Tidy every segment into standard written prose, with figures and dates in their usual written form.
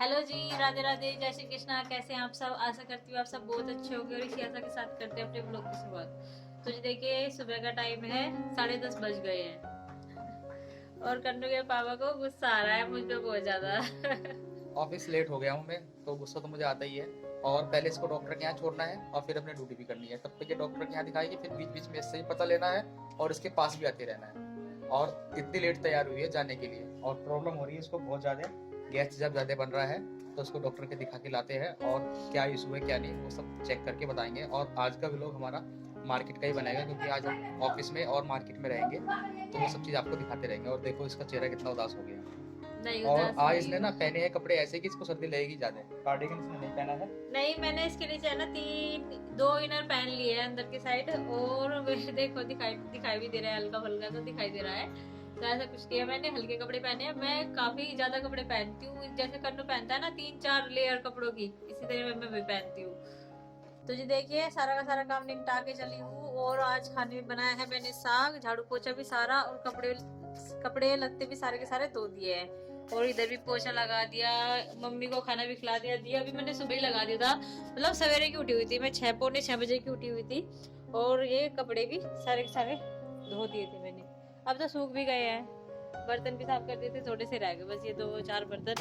Hello जी, राधे राधे, जय श्री कृष्णा। कैसे हैं आप सब? आशा करती हूँ आप सब बहुत अच्छे होंगे और इसी आशा के साथ करते हैं अपने ब्लॉग की शुरुआत। तो जी देखिए, सुबह का टाइम है, 10:30 बज गए हैं और कन्नू के पापा को गुस्सा आ रहा है मुझ पे बहुत ज्यादा। ऑफिस लेट हो गया हूँ मैं, तो गुस्सा तो मुझे आता ही है। और पहले इसको डॉक्टर के यहाँ छोड़ना है और फिर अपनी ड्यूटी भी करनी है। तब तक ये डॉक्टर के यहाँ दिखाएगी, फिर बीच बीच में इससे ही पता लेना है और इसके पास भी आते रहना है। और इतनी लेट तैयार हुई है जाने के लिए, और प्रॉब्लम हो रही है इसको बहुत ज़्यादा। गैस जब ज़्यादा बन रहा है तो उसको डॉक्टर के दिखा के लाते हैं, और क्या इशू है क्या नहीं वो सब चेक करके बताएंगे। और आज का व्लॉग हमारा मार्केट का ही बनाएगा, क्योंकि आज हम ऑफिस में और मार्केट में रहेंगे, तो वो सब चीज़ आपको दिखाते रहेंगे। और देखो इसका चेहरा कितना उदास हो गया। नहीं, और उदास आज नहीं इसने ना हूँ। पहने हैं कपड़े ऐसे कि इसको सर्दी लगेगी ज्यादा। कार्डिगन इसने नहीं पहना है। नहीं, मैंने इसके नीचे है ना दो इनर पहन लिए हैं अंदर की साइड, और वे देखो दिखाई दिखाई भी दे रहा है, हल्का फुल्का तो दिखाई दे रहा है। तो ऐसा कुछ किया मैंने, हल्के कपड़े पहने हैं। मैं काफी ज्यादा कपड़े पहनती हूँ, जैसे कन्नू पहनता है ना 3-4 लेयर कपड़ों की, इसी तरह मैं भी पहनती हूँ। तो जी देखिए, सारा का सारा काम निपटा के चली हूँ। और आज खाने में बनाया है मैंने साग, झाड़ू पोछा भी सारा, और कपड़े कपड़े लत्ते भी सारे के सारे धो दिए हैं। और इधर भी पोछा लगा दिया, मम्मी को खाना भी खिला दिया। दिया भी मैंने सुबह ही लगा दिया था, मतलब सवेरे की उठी हुई थी मैं, 6 पौने 6 बजे की उठी हुई थी। और ये कपड़े भी सारे के सारे धो दिए थे मैंने, अब तो सूख भी गए हैं। बर्तन भी साफ कर दिए थे, थोड़े से रह गए बस ये 2-4 बर्तन।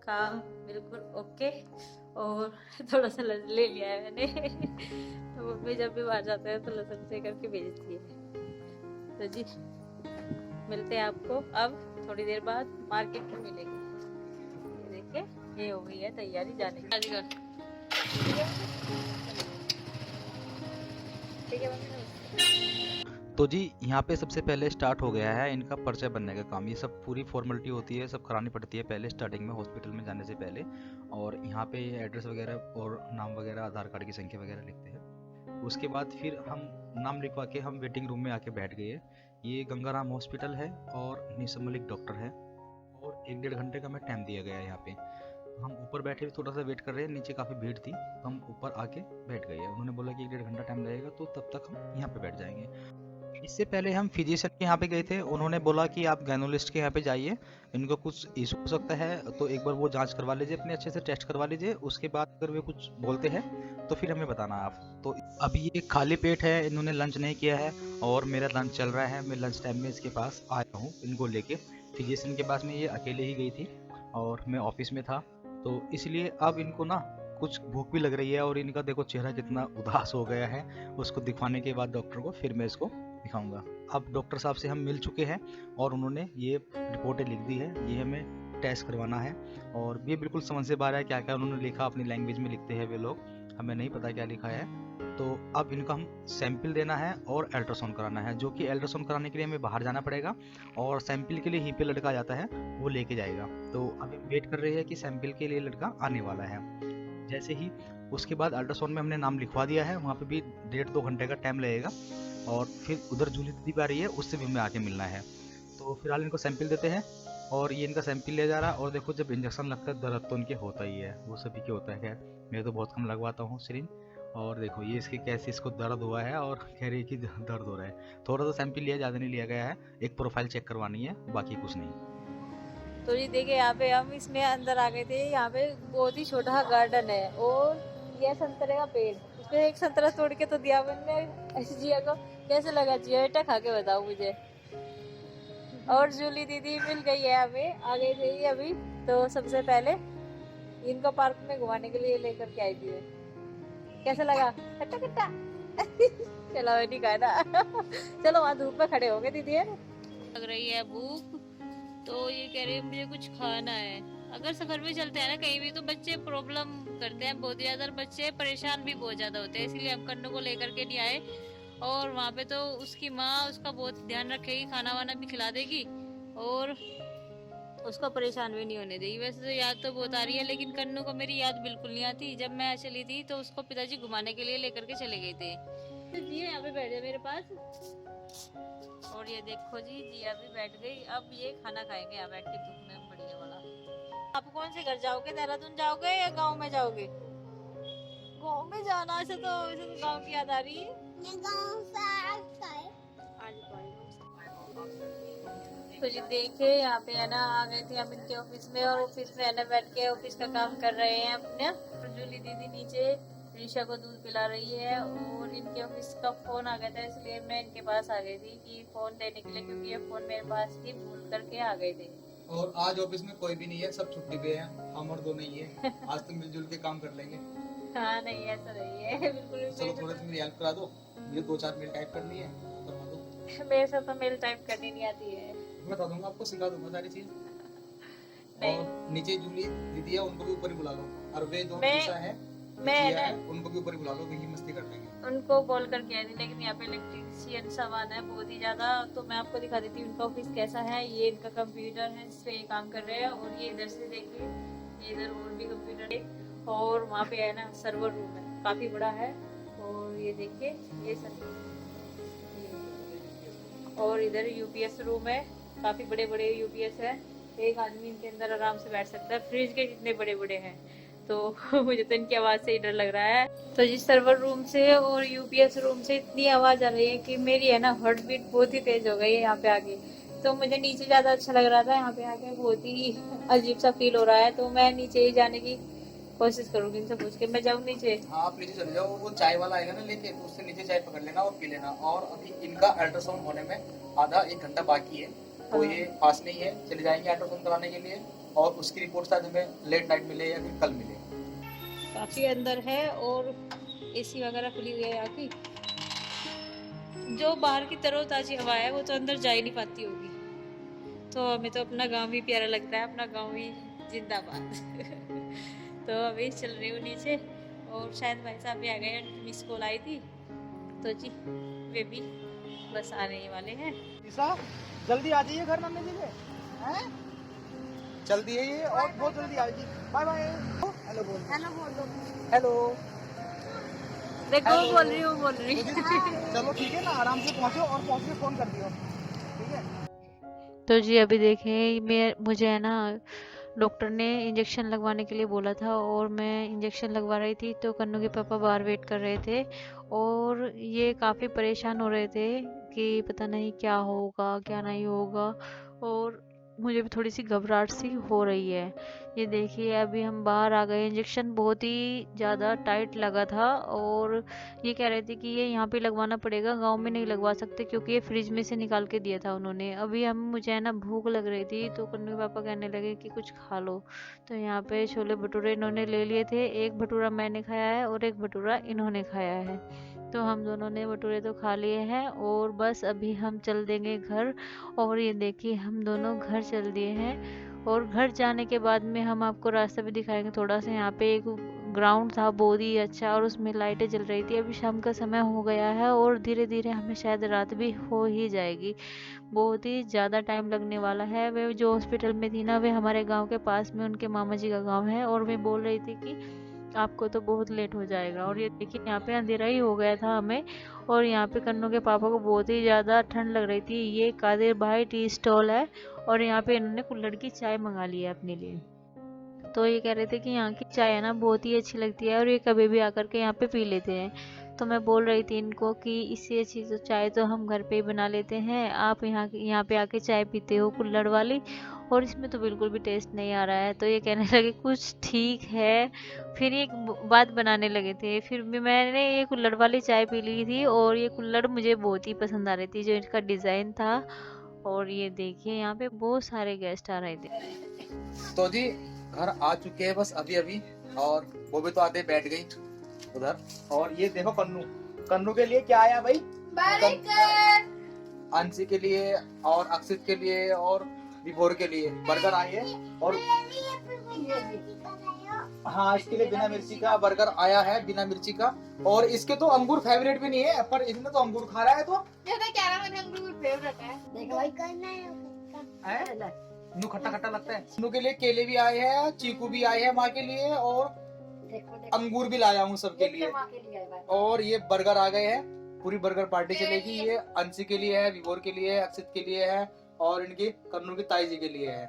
काम बिल्कुल ओके। और थोड़ा सा लहसुन ले लिया है मैंने। तो मम्मी जब भी बाहर जाते हैं तो लहसुन से करके भेजती है। तो जी मिलते हैं आपको अब थोड़ी देर बाद, मार्केट में मिलेंगे। ये देखिए, ये हो गई है तैयारी जाने की। ठीक है मम्मी, नमस्ते। तो जी यहाँ पे सबसे पहले स्टार्ट हो गया है इनका पर्चा बनने का काम। ये सब पूरी फॉर्मेलिटी होती है, सब करानी पड़ती है पहले स्टार्टिंग में हॉस्पिटल में जाने से पहले। और यहाँ पे एड्रेस वगैरह और नाम वगैरह, आधार कार्ड की संख्या वगैरह लिखते हैं। उसके बाद फिर हम नाम लिखवा के हम वेटिंग रूम में आके बैठ गए। ये गंगाराम हॉस्पिटल है और निशा मलिक डॉक्टर है, और 1-1.5 घंटे का हमें टाइम दिया गया है यहाँ पे। तो हम ऊपर बैठे थोड़ा सा वेट कर रहे हैं, नीचे काफ़ी भीड़ थी तो हम ऊपर आके बैठ गए। उन्होंने बोला कि 1-1.5 घंटा टाइम लगेगा, तो तब तक हम यहाँ पे बैठ जाएंगे। इससे पहले हम फिजिशियन के यहाँ पे गए थे, उन्होंने बोला कि आप गैनोलिस्ट के यहाँ पे जाइए, इनको कुछ इशू हो सकता है, तो एक बार वो जांच करवा लीजिए, अपने अच्छे से टेस्ट करवा लीजिए। उसके बाद अगर वे कुछ बोलते हैं तो फिर हमें बताना आप। तो अभी ये खाली पेट है, इन्होंने लंच नहीं किया है, और मेरा लंच चल रहा है। मैं लंच टाइम में इसके पास आया हूँ इनको लेके। फिजिशियन के पास में ये अकेले ही गई थी और मैं ऑफिस में था, तो इसलिए अब इनको ना कुछ भूख भी लग रही है, और इनका देखो चेहरा कितना उदास हो गया है। उसको दिखवाने के बाद डॉक्टर को फिर मैं इसको दिखाऊंगा। अब डॉक्टर साहब से हम मिल चुके हैं और उन्होंने ये रिपोर्टें लिख दी है, ये हमें टेस्ट करवाना है। और ये बिल्कुल समझ से बाहर है, क्या क्या उन्होंने लिखा अपनी लैंग्वेज में लिखते हैं वे लोग, हमें नहीं पता क्या लिखा है। तो अब इनका हम सैंपल देना है और अल्ट्रासाउंड कराना है, जो कि अल्ट्रासाउंड कराने के लिए हमें बाहर जाना पड़ेगा, और सैंपल के लिए यहीं पे लड़का जाता है, वो लेके जाएगा। तो अभी वेट कर रहे हैं कि सैंपल के लिए लड़का आने वाला है। जैसे ही उसके बाद अल्ट्रासाउंड में हमने नाम लिखवा दिया है, वहाँ पे भी 1.5-2 घंटे का टाइम लगेगा। और फिर उधर जूली दीदी भी आ रही है, उससे भी हमें आके मिलना है। तो फिलहाल इनको सैंपल देते हैं, और ये इनका सैंपल ले जा रहा है। और देखो, जब इंजेक्शन लगता है दर्द तो इनके होता ही है, वो सभी के होता है। खैर मैं तो बहुत कम लगवाता हूँ सिरिंज। और देखो ये इसके कैसे इसको दर्द हुआ है, और कह रही है कि दर्द हो रहा है। थोड़ा सा सैंपल लिया, ज़्यादा नहीं लिया गया है, एक प्रोफाइल चेक करवानी है, बाकी कुछ नहीं। तो जी देखिए, यहाँ पे हम इसमें अंदर आ गए थे। यहाँ पे बहुत ही छोटा गार्डन है, और यह संतरे का पेड़, इसमें एक संतरा तोड़ के तो दिया मैंने ऐसी जिया को। कैसे लगा जिया, बेटा खा के बताओ मुझे। और जूली दीदी मिल गई है, हमें आ गई थी अभी। तो सबसे पहले इनको पार्क में घुमाने के लिए लेकर के आई थी मैं। कैसा लगा? खट्टा खट्टा। चलो नहीं खाना। चलो वहाँ धूप में खड़े हो गए दीदी, है ना। लग रही है भूख, तो ये कह रही है मुझे कुछ खाना है। अगर सफर में चलते हैं ना कहीं भी, तो बच्चे प्रॉब्लम करते हैं बहुत ज्यादा, बच्चे परेशान भी बहुत ज्यादा होते हैं, इसलिए हम कन्नू को लेकर के नहीं आए। और वहाँ पे तो उसकी माँ उसका बहुत ध्यान रखेगी, खाना वाना भी खिला देगी, और उसको परेशान भी नहीं होने देगी। वैसे तो याद तो बहुत आ रही है, लेकिन कन्नू को मेरी याद बिल्कुल नहीं आती। जब मैं चली थी तो उसको पिताजी घुमाने के लिए लेकर के चले गए थे। जी यहाँ पे बैठ जाए मेरे पास। और ये देखो जी, जिया भी बैठ गई। अब ये खाना खाएंगे यहाँ बैठ के धूप में, बढ़िया वाला। आप कौन से घर जाओगे? देहरादून जाओगे या गांव में जाओगे? गांव में जाना, ऐसे तो गांव की याद आ रही है। गांव से आज तो आई। तो जी देखिए यहाँ पे है ना आ गए थे हम इनके ऑफिस में, और ऑफिस में है ना बैठ के ऑफिस का काम कर रहे हैं अपने। और जूली दीदी नीचे ऋषा को दूध पिला रही है, और इनके ऑफिस का फोन आ गया था, इसलिए मैं इनके पास आ गई थी कि फोन देने के लिए, क्योंकि ये फोन मेरे पास ही भूल करके आ गए थे। और आज ऑफिस में कोई भी नहीं है, सब छुट्टी पे है, हम और दो नहीं है। आज तो मिलजुल के काम कर लेंगे। हाँ नहीं ऐसा नहीं है बिल्कुल भी। चलो थोड़ा सी मेरी हेल्प करा दो, मुझे 2-4 मेल टाइप करनी है, करवा दो। मेरे से तो मेल टाइप करनी नहीं आती है। बता दूंगा आपको, सिखा दूंगा सारी चीज। नहीं। और नीचे जूली दीदी है, उनको भी ऊपर ही बुला लो। और वे दो मैं- शीशा है, मैं जिया ना है, उनको भी ऊपर ही बुला लो, वही मस्ती कर लेंगे। उनको कॉल करके आई थी, लेकिन यहाँ पे इलेक्ट्रिशियन सामान है बहुत ही ज्यादा, तो मैं आपको दिखा देती हूँ उनका ऑफिस कैसा है। ये इनका कंप्यूटर है, जिसपे ये काम कर रहे हैं, और ये इधर से देखिए, ये इधर और भी कंप्यूटर है, और वहाँ पे है ना सर्वर रूम है, काफी बड़ा है। और ये देखिए ये सर्वर, और इधर यूपीएस रूम है, काफी बड़े बड़े यूपीएस है, एक आदमी इनके अंदर आराम से बैठ सकता है, फ्रिज के कितने बड़े बड़े हैं। तो मुझे तो इनकी आवाज से ही डर लग रहा है। तो जिस सर्वर रूम से और यूपीएस रूम से इतनी आवाज आ रही है कि मेरी है ना हार्ट बीट बहुत ही तेज हो गई है यहाँ पे आके। तो मुझे नीचे ज्यादा अच्छा लग रहा था, यहाँ पे आके बहुत ही अजीब सा फील हो रहा है, तो मैं नीचे ही जाने की कोशिश करूंगी, इनसे पूछ के मैं जाऊँ नीचे। हाँ आप नीचे चले जाओ, वो चाय वाला आएगा ना लेके, तो उससे नीचे चाय पकड़ लेना और पी लेना। और अभी इनका अल्ट्रासाउंड होने में आधा 1 घंटा बाकी है, तो हाँ। ये पास में ही है, चले जाएंगे अल्ट्रासाउंड कराने के लिए। और उसकी रिपोर्ट शायद हमें लेट नाइट मिले या फिर कल मिले। काफी अंदर है, और एसी वगैरह खुली हुई है यहाँ की। जो बाहर की तरोताजी हवा है वो तो अंदर जा ही नहीं पाती होगी। तो हमें तो अपना गांव भी प्यारा लगता है, अपना गांव भी जिंदाबाद। तो अभी चल रही हूँ नीचे, और शायद भाई साहब भी आ गए, मिस कॉल आई थी, तो जी वे भी बस आने ही वाले हैं। जल्दी आ जाइए घर मम्मी जी के हैं, जल्दी है ये, और बहुत जल्दी आ जाइए। Bye bye. हेलो बोल, हेलो बोल दो। हेलो। देखो हेलो। बोल रही हूँ बोल रही चलो ठीक है ना, आराम से पहुंचो, और पहुंच के फोन कर दियो, ठीक है। तो जी अभी देखें, मुझे है ना डॉक्टर ने इंजेक्शन लगवाने के लिए बोला था, और मैं इंजेक्शन लगवा रही थी, तो कन्नू के पापा बाहर वेट कर रहे थे, और ये काफ़ी परेशान हो रहे थे कि पता नहीं क्या होगा क्या नहीं होगा, और मुझे भी थोड़ी सी घबराहट सी हो रही है। ये देखिए अभी हम बाहर आ गए, इंजेक्शन बहुत ही ज़्यादा टाइट लगा था, और ये कह रहे थे कि ये यहाँ पे लगवाना पड़ेगा, गांव में नहीं लगवा सकते, क्योंकि ये फ्रिज में से निकाल के दिया था उन्होंने। अभी हम मुझे है ना भूख लग रही थी, तो कन्नू के पापा कहने लगे कि कुछ खा लो, तो यहाँ पे छोले भटूरे इन्होंने ले लिए थे, एक भटूरा मैंने खाया है और एक भटूरा इन्होंने खाया है। तो हम दोनों ने भटूरे तो खा लिए हैं, और बस अभी हम चल देंगे घर। और ये देखिए हम दोनों घर चल दिए हैं, और घर जाने के बाद में हम आपको रास्ता भी दिखाएंगे थोड़ा सा। यहाँ पे एक ग्राउंड था बहुत ही अच्छा, और उसमें लाइटें जल रही थी। अभी शाम का समय हो गया है, और धीरे धीरे हमें शायद रात भी हो ही जाएगी, बहुत ही ज़्यादा टाइम लगने वाला है। वे जो हॉस्पिटल में थी ना, वे हमारे गांव के पास में उनके मामा जी का गांव है, और वे बोल रही थी कि आपको तो बहुत लेट हो जाएगा। और ये देखिए यहाँ पे अंधेरा ही हो गया था हमें, और यहाँ पे कन्नू के पापा को बहुत ही ज़्यादा ठंड लग रही थी। ये कादिर भाई टी स्टॉल है, और यहाँ पे इन्होंने कुल्हड़ की चाय मंगा ली है अपने लिए। तो ये कह रहे थे कि यहाँ की चाय है ना बहुत ही अच्छी लगती है, और ये कभी भी आकर के यहाँ पे पी लेते हैं। तो मैं बोल रही थी इनको कि इससे अच्छी तो चाय तो हम घर पे ही बना लेते हैं, आप यहाँ पे आके चाय पीते हो कुल्हड़ वाली, और इसमें तो बिल्कुल भी टेस्ट नहीं आ रहा है। तो ये कहने लगे कुछ ठीक है, फिर ये बात बनाने लगे थे। फिर भी मैंने ये कुल्हड़ वाली चाय पी ली थी, और ये कुल्हड़ मुझे बहुत ही पसंद आ रही थी, जो इसका डिज़ाइन था। और ये देखिए यहाँ पे बहुत सारे गेस्ट आ रहे थे। तो जी घर आ चुके हैं बस अभी अभी, और वो भी तो आते बैठ गई उधर। और ये देखो कन्नू, कन्नू के लिए क्या आया भाई, अंशी के लिए और अक्षित के लिए और विभोर के लिए बर्गर आए हैं। और हाँ इसके लिए बिना मिर्ची का बर्गर आया है, बिना मिर्ची का। और इसके तो अंगूर फेवरेट भी नहीं है, पर इसने तो अंगूर खा रहा है। तो अंगूर फेवरेट है, नू खट्टा खट्टा लगता है। नू के लिए केले भी आए हैं, चीकू भी आए हैं माँ के लिए, और अंगूर भी लाया हूँ सबके लिए। और ये बर्गर आ गए हैं, पूरी बर्गर पार्टी चलेगी। ये अंशी के लिए है, विभोर के लिए है, अक्षित के लिए है, और इनकी कन्नू की ताई जी के लिए है।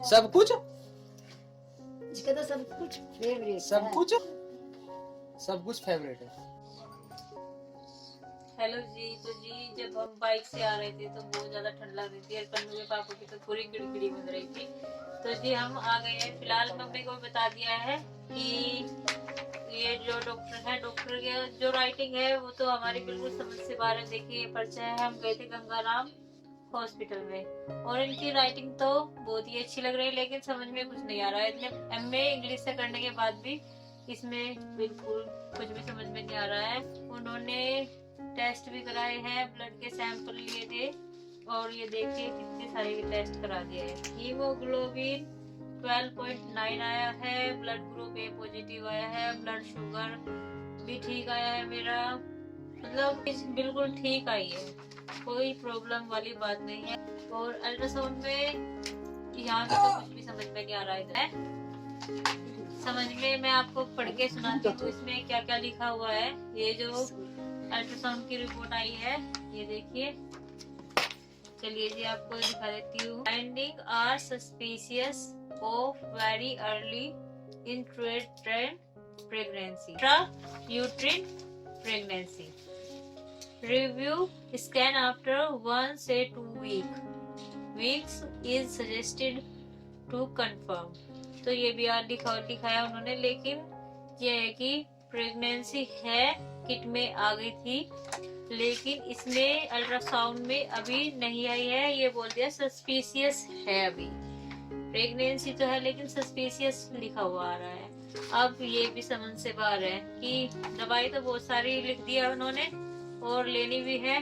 सब कुछ सब कुछ फेवरेट है। हेलो जी। तो जी जब हम बाइक से आ रहे थे तो बहुत ज्यादा ठंड लग रही थी और कन्नू के पापा की तो पूरी किड़किड़ी बन रही थी। तो जी हम आ गए हैं। फिलहाल मम्मी को बता दिया है कि ये जो डॉक्टर है, डॉक्टर की जो राइटिंग है वो तो हमारी बिल्कुल समझ से बाहर है। देखिए ये पर्चा है, हम गए थे गंगाराम हॉस्पिटल में और इनकी राइटिंग तो बहुत ही अच्छी लग रही है, लेकिन समझ में कुछ नहीं आ रहा है। इतने एमए इंग्लिश से करने के बाद भी इसमें बिल्कुल कुछ भी समझ में नहीं आ रहा है। उन्होंने टेस्ट भी कराए हैं, ब्लड के सैंपल लिए थे और ये देखिए कितने सारे टेस्ट करा दिए हैं। हीमोग्लोबिन 12.9 आया है, ब्लड ग्रुप ए पॉजिटिव आया है, ब्लड शुगर भी ठीक आया है मेरा, मतलब बिल्कुल ठीक आई है, कोई प्रॉब्लम वाली बात नहीं है। और अल्ट्रासाउंड में यहाँ पे तो कुछ भी समझ में नहीं आ रहा है। समझ में मैं आपको पढ़ के सुनाती हूँ इसमें क्या क्या लिखा हुआ है। ये जो अल्ट्रासाउंड की रिपोर्ट आई है ये देखिए, चलिए जी आपको दिखा देती हूँ। Finding are suspicious of very early intrauterine pregnancy, uterine pregnancy, review scan after 1 से 2 weeks is suggested to confirm. तो ये भी यार लिखा है उन्होंने, लेकिन ये है कि प्रेगनेंसी है, किट में आ गई थी, लेकिन इसमें अल्ट्रासाउंड में अभी नहीं आई है। ये बोल दिया सस्पिशियस है, अभी प्रेगनेंसी तो है लेकिन सस्पिशियस लिखा हुआ आ रहा है। अब ये भी समझ से बाहर है कि दवाई तो बहुत सारी लिख दी है उन्होंने और लेनी भी है,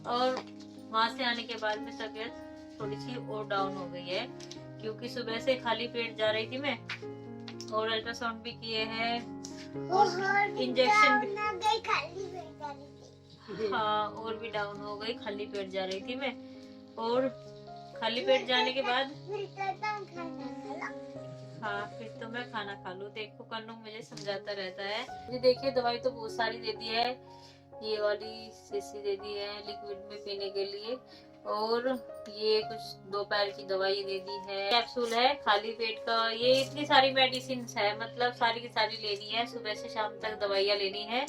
और वहां से आने के बाद में तबीयत थोड़ी सी और डाउन हो गई है, क्योंकि सुबह से खाली पेट जा रही थी मैं और अल्ट्रासाउंड भी किए हैं और इंजेक्शन भी, हाँ और भी डाउन हो गई, खाली पेट जा रही थी मैं। और खाली पेट जाने के बाद हाँ फिर तो मैं खाना खा लूँ। देखो कन्नू मुझे समझाता रहता है। ये देखिए दवाई तो बहुत सारी दे दी है, ये वाली शीशी दे दी है लिक्विड में पीने के लिए, और ये कुछ दोपहर की दवाई दे दी है, कैप्सूल है खाली पेट का। ये इतनी सारी मेडिसिन है, मतलब सारी की सारी लेनी है, सुबह से शाम तक दवाइयाँ लेनी है।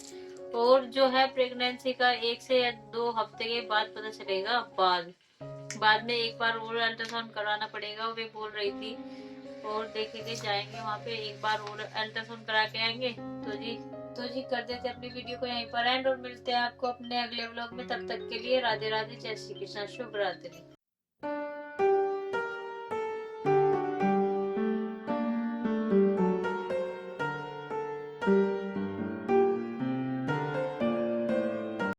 और जो है प्रेगनेंसी का 1 से 2 हफ्ते के बाद पता चलेगा, बाद में एक बार और अल्ट्रासाउंड करवाना पड़ेगा, वे बोल रही थी। और देखेंगे जाएंगे वहाँ पे एक बार और अल्ट्रासाउंड करा के आएंगे। तो जी कर देते अपनी वीडियो को यहीं पर एंड और मिलते हैं आपको अपने अगले व्लॉग में। तब तक के लिए राधे राधे, जय श्री कृष्ण, शुभ रात्रि।